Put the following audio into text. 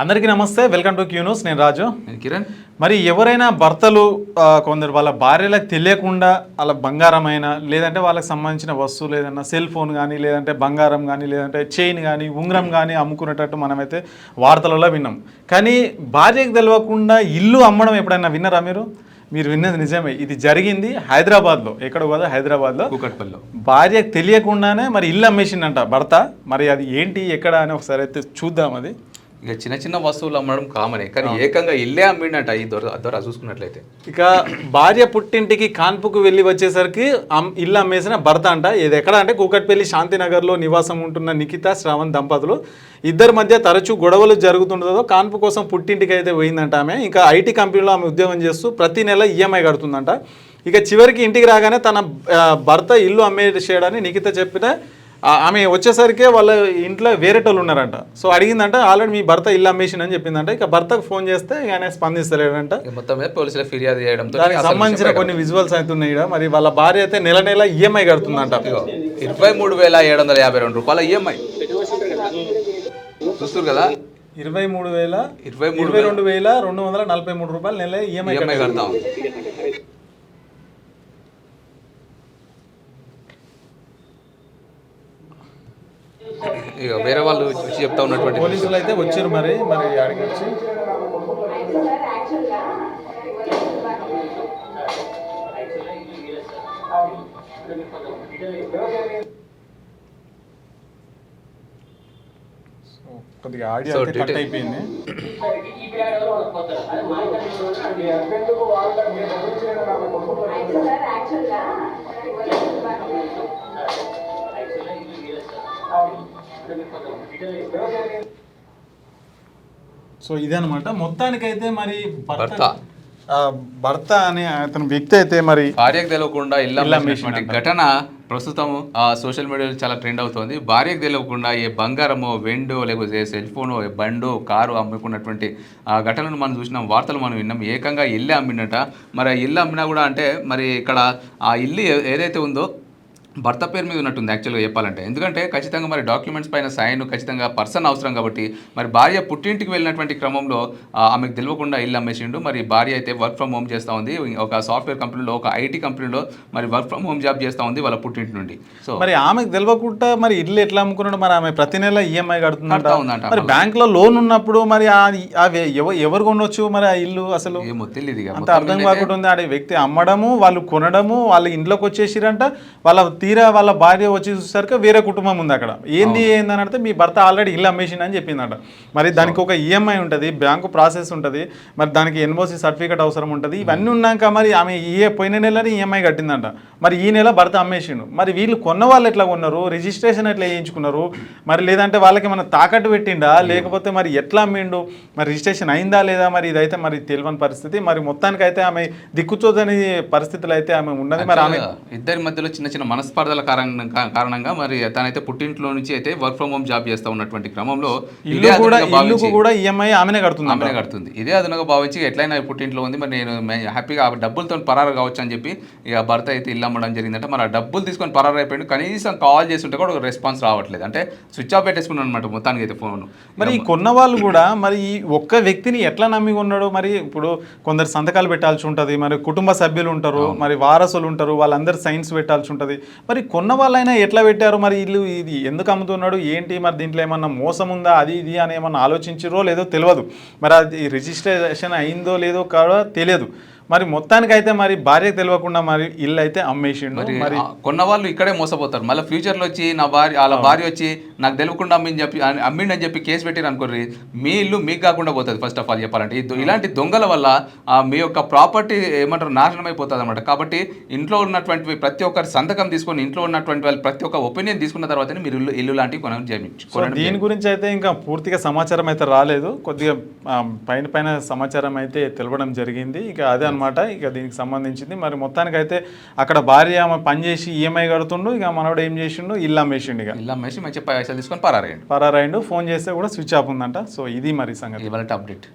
అందరికీ నమస్తే, welcome to Q news. నేను రాజు, కిరణ్. మరి ఎవరైనా భర్తలు కొందరు వాళ్ళ భార్యలకు తెలియకుండా వాళ్ళ బంగారమైన లేదంటే వాళ్ళకి సంబంధించిన వస్తువులు ఏదైనా సెల్ ఫోన్ కానీ లేదంటే బంగారం కానీ లేదంటే చైన్ కానీ ఉంగరం కానీ అమ్ముకునేటట్టు మనమైతే వార్తలలో విన్నాం. కానీ భార్యకు తెలియకుండా ఇల్లు అమ్మడం ఎప్పుడైనా విన్నారా మీరు? మీరు విన్నది నిజమే, ఇది జరిగింది హైదరాబాద్లో. ఎక్కడ కదా? హైదరాబాద్లో కూకట్పల్లిలో. భార్యకు తెలియకుండానే మరి ఇల్లు అమ్మేసిండంట భర్త. మరి అది ఏంటి ఎక్కడ అని ఒకసారి అయితే చూద్దాం. అది ఇక చిన్న చిన్న వస్తువులు అమ్మడం కామనే, కానీ ఏకంగా ఇల్లే అమ్మిండట ఈ ద్వారా చూసుకున్నట్లయితే. ఇక భార్య పుట్టింటికి కాన్పుకు వెళ్ళి వచ్చేసరికి ఇల్లు అమ్మేసిన భర్త అంట. ఇది ఎక్కడ అంటే కూకట్పల్లి శాంతినగర్లో నివాసం ఉంటున్న నిఖిత శ్రావణ్ దంపతులు. ఇద్దరి మధ్య తరచూ గొడవలు జరుగుతుండదో కాన్పు కోసం పుట్టింటికి అయితే పోయిందంట ఆమె. ఇంకా ఐటీ కంపెనీలో ఆమె ఉద్యోగం చేస్తూ ప్రతి నెల ఈఎంఐ కడుతుందంట. ఇక చివరికి ఇంటికి రాగానే తన భర్త ఇల్లు అమ్మేసేయడాన్ని నిఖిత చెప్పిన ఆమె వచ్చేసరికి వాళ్ళ ఇంట్లో వేరేటోళ్ళు ఉన్నారంట. సో అడిగిందంట, ఆల్రెడీ మీ భర్త ఇల్లు అమ్మేసింది అని చెప్పిందంట. ఇక భర్తకు ఫోన్ చేస్తే ఆయన స్పందిస్తలేడంట. మొత్తం మీద పోలీసుల ఫిర్యాదు చేయడంతో దానికి సంబంధించిన కొన్ని విజువల్స్ అవుతున్నాయి. మరి వాళ్ళ భార్య అయితే నెల నెల ఈఎంఐ కడుతుందంట. 23,752 రూపాయల ఈఎంఐ చూస్తారు కదా. 22,243 రూపాయలు నెల ఈఎంఐ కడతాం. ఇక వేరే వాళ్ళు వచ్చి చెప్తా ఉన్నటువంటి పోలీసులు అయితే వచ్చారు. మరి అడిగి వచ్చి కొద్దిగా ఆడియో కట్ అయిపోయింది. సో ఇదనమాట మొత్తానికైతే మరి భర్త అనే అతని వ్యక్తి అయితే మరి భార్యకు తెలియకుండా ఇల్లు అమ్మేసినటువంటి ఘటన ప్రస్తుతం సోషల్ మీడియాలో చాలా ట్రెండ్ అవుతుంది. భార్యకు తెలియకుండా ఏ బంగారమో వెండో లేకపోతే సెల్ ఫోనో బండో కారు అమ్ముకున్నటువంటి ఆ ఘటనను మనం చూసినాం, వార్తలు మనం విన్నాం. ఏకంగా ఇల్లే అమ్మినట. మరి ఇల్లు అమ్మినా కూడా అంటే మరి ఇక్కడ ఆ ఇల్లు ఏదైతే ఉందో భర్త పేరు మీద ఉన్నట్టుంది యాక్చువల్గా చెప్పాలంటే. ఎందుకంటే ఖచ్చితంగా మరి డాక్యుమెంట్స్ పైన సైన్ ఖచ్చితంగా పర్సన్ అవసరం కాబట్టి మరి భార్య పుట్టింటికి వెళ్ళినటువంటి క్రమంలో ఆమెకు తెలియకుండా ఇల్లు అమ్మేసిండు. మరి భార్య అయితే వర్క్ ఫ్రమ్ హోమ్ చేస్తూ ఉంది. ఒక సాఫ్ట్వేర్ కంపెనీలో, ఒక ఐటీ కంపెనీలో మరి వర్క్ ఫ్రమ్ హోమ్ జాబ్ చేస్తూ ఉంది వాళ్ళ పుట్టింటి నుండి. సో మరి ఆమెకు తెలియకుండా మరి ఇల్లు ఎట్లా అమ్ముకున్నాడు? మరి ఆమె ప్రతి నెల ఈఎంఐ కడుతుందంట. మరి బ్యాంక్ లో లోన్ ఉన్నప్పుడు మరి ఎవరు కొనొచ్చు మరి ఆ ఇల్లు? అసలు ఏమో తెలియదు, అంత అర్థం కాకుండా ఉంది. ఆ వ్యక్తి అమ్మడము, వాళ్ళు కొనడము, వాళ్ళ ఇంట్లోకి వచ్చేసిరంట. తీరా వాళ్ళ భార్య వచ్చి చూసరికి వేరే కుటుంబం ఉంది అక్కడ. ఏందని అంటే మీ భర్త ఆల్రెడీ ఇల్లు అమ్మేసింది అని చెప్పిందట. మరి దానికి ఒక ఈఎంఐ ఉంటుంది, బ్యాంకు ప్రాసెస్ ఉంటుంది, మరి దానికి ఎన్ఓసి సర్టిఫికేట్ అవసరం ఉంటుంది. ఇవన్నీ ఉన్నాక మరి ఆమె పోయిన నెలని ఈఎంఐ కట్టిందంట. మరి ఈ నెల భర్త అమ్మేసిండు. మరి వీళ్ళు కొన్న వాళ్ళు ఎట్లా కొన్నారు? రిజిస్ట్రేషన్ ఎట్లా చేయించుకున్నారు? మరి లేదంటే వాళ్ళకి మన తాకట్టు పెట్టిండా లేకపోతే మరి ఎట్లా అమ్మిండు? మరి రిజిస్ట్రేషన్ అయిందా లేదా? మరి ఇదైతే మరి తెలియని పరిస్థితి. మరి మొత్తానికైతే ఆమె దిక్కుచోదని పరిస్థితులు అయితే ఆమె ఉన్నది. మరి ఆమె ఇద్దరి మధ్యలో చిన్న చిన్న మనస్పర్ధల కారణంగా మరి తనైతే పుట్టింట్లో నుంచి అయితే వర్క్ ఫ్రమ్ హోమ్ జాబ్ చేస్తూ ఉన్నటువంటి క్రమంలో ఇల్లు కూడా ఈఎంఐ ఆమెనే కడుతుంది. ఇదే అదనంగా భావించి ఎట్లయినా పుట్టింట్లో ఉంది, మరి నేను హ్యాపీగా డబ్బులతో పరారు కావచ్చు అని చెప్పి ఇక భర్త అయితే ఇల్లు అమ్మడం జరిగిందంటే. మరి ఆ డబ్బులు తీసుకొని పరారు అయిపోయింది. కనీసం కాల్ చేస్తుంటే కూడా రెస్పాన్స్ రావట్లేదు. అంటే స్విచ్ ఆఫ్ పెట్టేసుకున్నాను అనమాట మొత్తానికి అయితే ఫోన్. మరి కొన్న వాళ్ళు కూడా మరి ఈ ఒక్క వ్యక్తిని ఎట్లా నమ్మి ఉన్నాడు? మరి ఇప్పుడు కొందరు సంతకాలు పెట్టాల్సి ఉంటుంది, మరి కుటుంబ సభ్యులు ఉంటారు, మరి వారసులు ఉంటారు, వాళ్ళందరూ సైన్స్ పెట్టాల్సి ఉంటుంది. మరి కొన్న వాళ్ళైనా ఎట్లా పెట్టారు? మరి ఇల్లు ఇది ఎందుకు అమ్ముతున్నాడు ఏంటి? మరి దీంట్లో ఏమన్నా మోసం ఉందా అది ఇది అని ఏమన్నా ఆలోచించారో లేదో తెలియదు. మరి అది రిజిస్ట్రేషన్ అయిందో లేదో కూడా తెలియదు. మరి మొత్తానికైతే మరి భార్యకు తెలియకుండా మరి ఇల్లు అయితే అమ్మేసిండు. మరి కొన్న వాళ్ళు ఇక్కడే మోసపోతారు. మళ్ళీ ఫ్యూచర్లో వచ్చి వాళ్ళ భార్య వచ్చి నాకు తెలియకుండా అమ్మిండని చెప్పి కేసు పెట్టారు అనుకోర్రి, మీ ఇల్లు మీకు కాకుండా పోతుంది. ఫస్ట్ ఆఫ్ ఆల్ చెప్పాలంటే ఇలాంటి దొంగల వల్ల మీ యొక్క ప్రాపర్టీ ఏమంటారు నాశనం అయిపోతుంది అనమాట. కాబట్టి ఇంట్లో ఉన్నటువంటి ప్రతి ఒక్కరి సంతకం తీసుకొని ఇంట్లో ఉన్నటువంటి వాళ్ళు ప్రతి ఒక్క ఒపీనియన్ తీసుకున్న తర్వాతనే మీరు ఇల్లు లాంటివి కొనండి. దీని గురించి అయితే ఇంకా పూర్తిగా సమాచారం అయితే రాలేదు. కొద్దిగా పైన సమాచారం అయితే తెలవడం జరిగింది. ఇక అదే అనమాట ఇక దీనికి సంబంధించింది. మరి మొత్తానికైతే అక్కడ భార్య ఆమె పనిచేసి ఈఎంఐ కడుతుండు. ఇక మనోడు ఏం చేసిండు? ఇల్లు అమ్మేసిండు. ఇక ఇల్లు అమ్మేసి మంచి పైసలు తీసుకొని పరారైండు. ఫోన్ చేస్తే కూడా స్విచ్ ఆఫ్ ఉందంట. సో ఇది మరి సంగతి, ఇవాళ అప్డేట్.